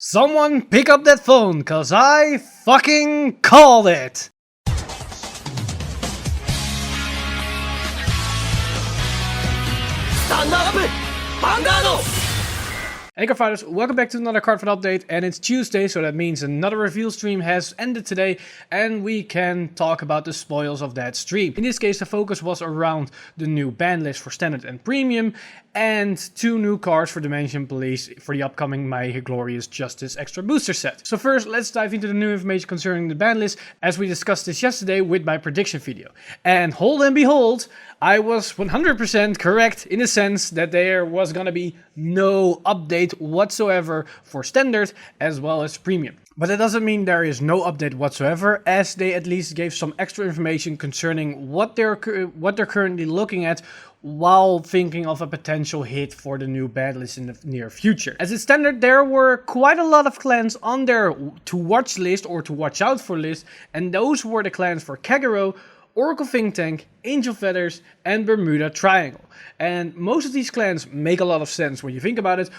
Someone pick up that phone, cause I fucking called it! Stand up! Vanguard! Hey Cardfighters, welcome back to another Cardfight update, and it's Tuesday, so that means another reveal stream has ended today and we can talk about the spoils of that stream. In this case the focus was around the new ban list for Standard and Premium and 2 new cards for Dimension Police for the upcoming My Glorious Justice Extra Booster set. So first let's dive into the new information concerning the ban list, as we discussed this yesterday with my prediction video. And hold and behold, I was 100% correct in the sense that there was gonna be no update whatsoever for Standard as well as Premium. But that doesn't mean there is no update whatsoever, as they at least gave some extra information concerning what they're currently looking at while thinking of a potential hit for the new ban list in the near future. As it's Standard, there were quite a lot of clans on their to watch list or to watch out for list, and those were the clans for Kagero, Oracle Think Tank, Angel Feathers, and Bermuda Triangle. And most of these clans make a lot of sense when you think about it.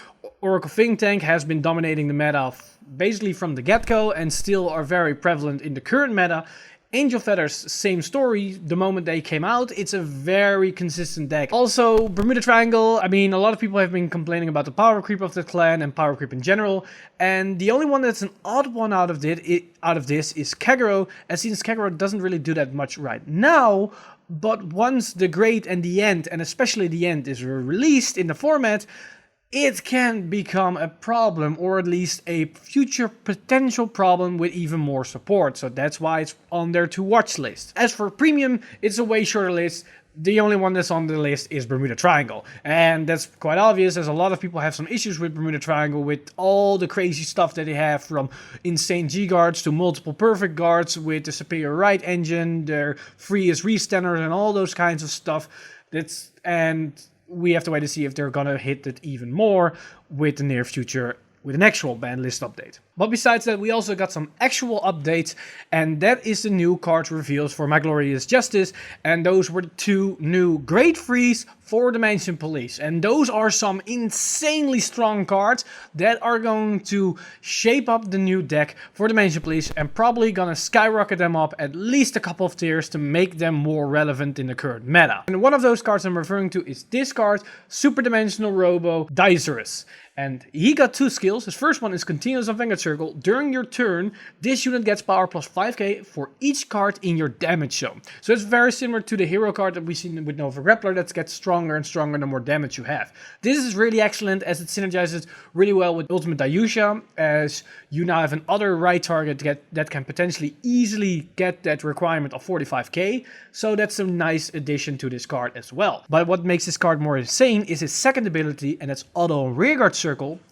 Oracle Think Tank has been dominating the meta basically from the get-go and still are very prevalent in the current meta. Angel Feathers, same story. The moment they came out, it's a very consistent deck. Also, Bermuda Triangle, I mean, a lot of people have been complaining about the power creep of the clan and power creep in general. And the only one that's an odd one out of this is Kagero, as since Kagero doesn't really do that much right now. But once the Great and the End, and especially the End, is released in the format, it can become a problem, or at least a future potential problem with even more support. So that's why it's on their to watch list. As for Premium, it's a way shorter list. The only one that's on the list is Bermuda Triangle. And that's quite obvious, as a lot of people have some issues with Bermuda Triangle with all the crazy stuff that they have, from insane G-guards to multiple perfect guards with the superior right engine, their freest restanders and all those kinds of stuff. We have to wait to see if they're gonna hit it even more with the near future with an actual ban list update. But besides that, we also got some actual updates, and that is the new card reveals for My Glorious Justice, and those were the 2 new Great Frees for Dimension Police. And those are some insanely strong cards that are going to shape up the new deck for Dimension Police and probably gonna skyrocket them up at least a couple of tiers to make them more relevant in the current meta. And one of those cards I'm referring to is this card, Super Dimensional Robo Dicerus. And he got 2 skills. His first one is Continuous on Vanguard Circle. During your turn, this unit gets power plus 5k for each card in your damage zone. So it's very similar to the hero card that we've seen with Nova Grappler that gets stronger and stronger the more damage you have. This is really excellent, as it synergizes really well with Ultimate Dayusha, as you now have another right target that can potentially easily get that requirement of 45k. So that's a nice addition to this card as well. But what makes this card more insane is his second ability, and that's Auto Rearguard Circle.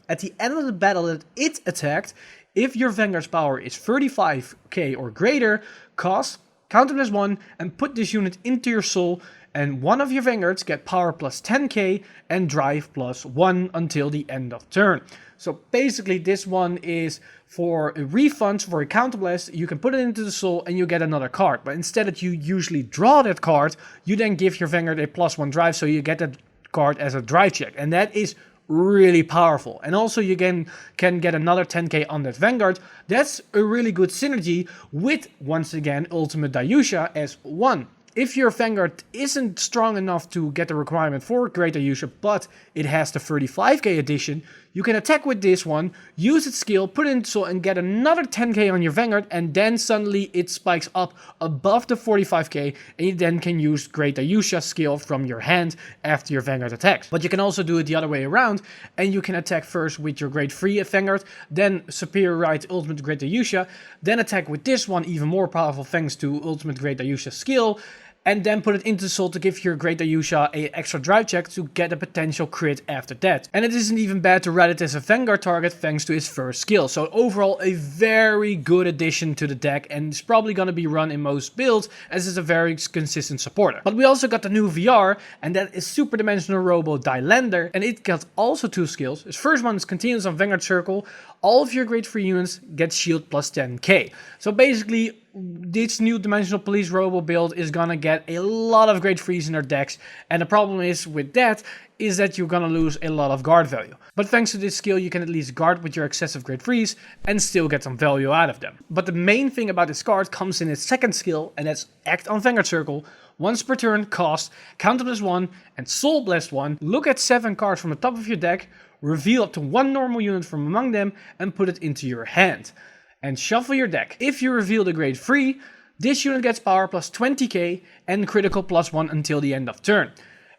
At the end of the battle that it attacked, if your Vanguard's power is 35k or greater, count them as 1 and put this unit into your soul, and one of your Vanguards get power plus 10k and drive plus 1 until the end of turn. So basically this one is for a refund for a counterblast. You can put it into the soul and you get another card. But instead that you usually draw that card, you then give your Vanguard a plus 1 drive, so you get that card as a drive check. And that is really powerful. And also you can get another 10k on that Vanguard. That's a really good synergy with, once again, Ultimate Dayusha as 1. If your Vanguard isn't strong enough to get the requirement for Great Dayusha, but it has the 35k addition, you can attack with this one, use its skill, put it into soul, and get another 10k on your Vanguard, and then suddenly it spikes up above the 45k, and you then can use Great Dayusha skill from your hand after your Vanguard attacks. But you can also do it the other way around, and you can attack first with your Great Free Vanguard, then Superior Right Ultimate Great Dayusha, then attack with this one, even more powerful thanks to Ultimate Great Dayusha skill, and then put it into soul to give your Great Dayusha a extra drive check to get a potential crit after that. And it isn't even bad to ride it as a Vanguard target thanks to his first skill. So overall, a very good addition to the deck, and it's probably going to be run in most builds as it's a very consistent supporter. But we also got the new VR, and that is Super Dimensional Robo Dailiner, and it got also 2 skills. His first one is Continuous on Vanguard Circle. All of your Great Free units get shield plus 10k. So basically, this new Dimensional Police Robo build is gonna get a lot of great frees in their decks, and the problem is with that is that you're gonna lose a lot of guard value. But thanks to this skill, you can at least guard with your excessive great frees and still get some value out of them. But the main thing about this card comes in its second skill, and that's Act on Vanguard Circle. Once per turn, cost, counter +1 and soul blast 1. Look at 7 cards from the top of your deck, reveal up to 1 normal unit from among them and put it into your hand. And shuffle your deck. If you reveal the grade free, this unit gets power plus 20k and critical +1 until the end of turn.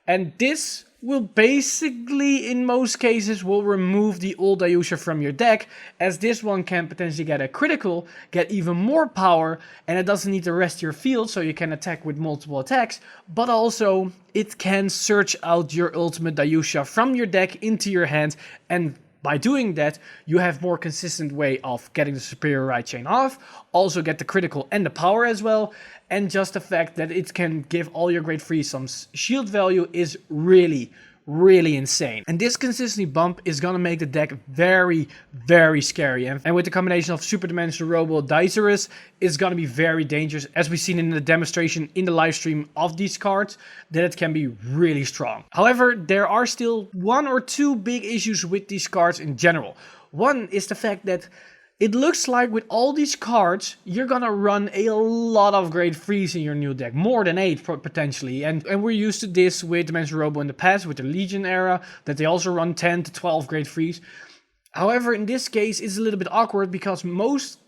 And this will basically, in most cases, will remove the old Ayusha from your deck, as this one can potentially get a critical, get even more power, and it doesn't need to rest your field, so you can attack with multiple attacks, but also it can search out your ultimate Ayusha from your deck into your hand, and by doing that, you have more consistent way of getting the superior right chain off, also get the critical and the power as well, and just the fact that it can give all your great free some shield value is really insane. And this consistency bump is gonna make the deck very scary. And with the combination of Super Dimensional Robo Daizerus, it's gonna be very dangerous, as we've seen in the demonstration in the live stream of these cards, that it can be really strong. However, there are still 1 or 2 big issues with these cards in general. One is the fact that it looks like with all these cards, you're gonna run a lot of great frees in your new deck. More than 8 potentially. And we're used to this with Dimensional Robo in the past, with the Legion era, that they also run 10 to 12 great frees. However, in this case, it's a little bit awkward because most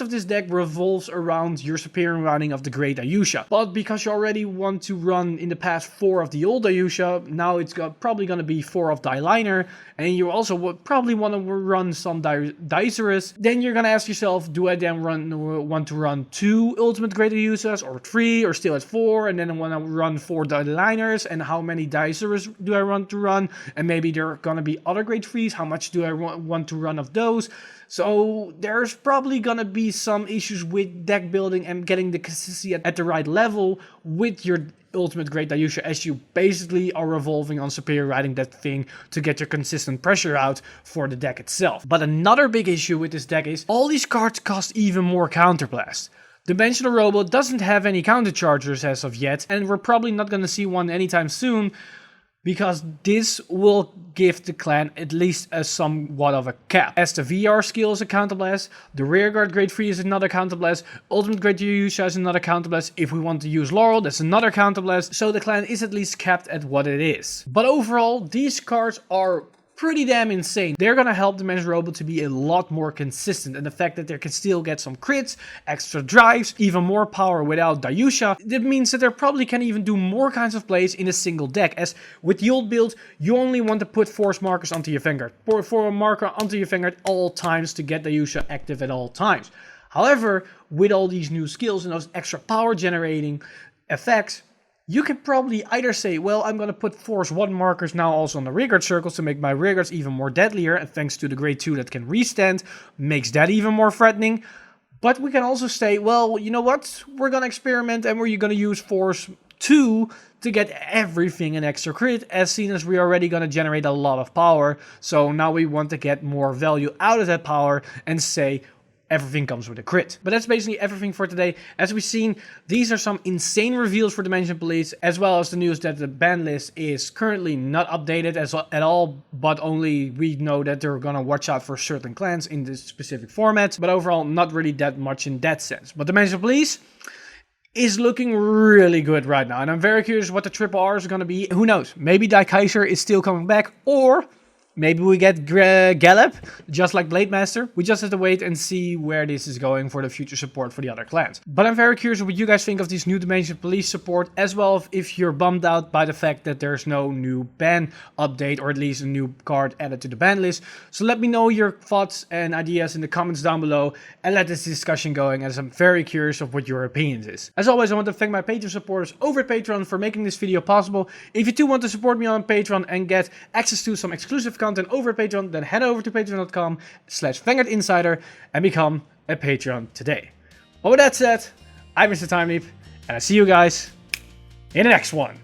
of this deck revolves around your superior running of the Great Ayusha. But because you already want to run in the past 4 of the old Ayusha, now it's probably going to be 4 of Dailiner, and you also would probably want to run some Daizerus, then you're going to ask yourself, do I then want to run 2 Ultimate Great Ayushas, or 3, or still at 4, and then I want to run 4 Dailiners, and how many Daizerus do I want to run, and maybe there are going to be other Great Frees, how much do I want to run of those? So there's probably gonna be some issues with deck building and getting the consistency at the right level with your ultimate Great Ayusha, as you basically are revolving on superior riding that thing to get your consistent pressure out for the deck itself. But another big issue with this deck is all these cards cost even more counterblast. Dimensional Robo doesn't have any counter chargers as of yet, and we're probably not gonna see one anytime soon, because this will give the clan at least a somewhat of a cap. As the VR skill is a counterblast, the rearguard grade 3 is another counterblast, ultimate grade Yusha is another counterblast, if we want to use Laurel that's another counterblast, so the clan is at least capped at what it is. But overall, these cards are pretty damn insane. They're gonna help Dimensional Robo to be a lot more consistent, and the fact that they can still get some crits, extra drives, even more power without Dayusha, that means that they probably can even do more kinds of plays in a single deck, as with the old build, you only want to put force markers onto your Vanguard, for a marker onto your Vanguard at all times to get Dayusha active at all times. However, with all these new skills and those extra power generating effects, you can probably either say, well, I'm going to put force 1 markers now also on the rearguard circles to make my rearguards even more deadlier, and thanks to the grade 2 that can restand, makes that even more threatening. But we can also say, well, you know what, we're going to experiment and we're going to use force 2 to get everything an extra crit, as seen as we're already going to generate a lot of power. So now we want to get more value out of that power and say, everything comes with a crit. But that's basically everything for today. As we've seen, these are some insane reveals for Dimension Police, as well as the news that the ban list is currently not updated at all, but only we know that they're gonna watch out for certain clans in this specific format. But overall, not really that much in that sense. But Dimension Police is looking really good right now, and I'm very curious what the triple R is gonna be. Who knows? Maybe Die Kaiser is still coming back, or maybe we get Gallop, just like Blade Master. We just have to wait and see where this is going for the future support for the other clans. But I'm very curious what you guys think of this new Dimension Police support, as well if you're bummed out by the fact that there's no new ban update, or at least a new card added to the ban list. So let me know your thoughts and ideas in the comments down below, and let this discussion going, as I'm very curious of what your opinions is. As always, I want to thank my Patreon supporters over at Patreon for making this video possible. If you too want to support me on Patreon and get access to some exclusive content over at Patreon, then head over to patreon.com/Vanguard Insider and become a Patreon today. But with that said, I'm Mr. Time Leap, and I see you guys in the next one.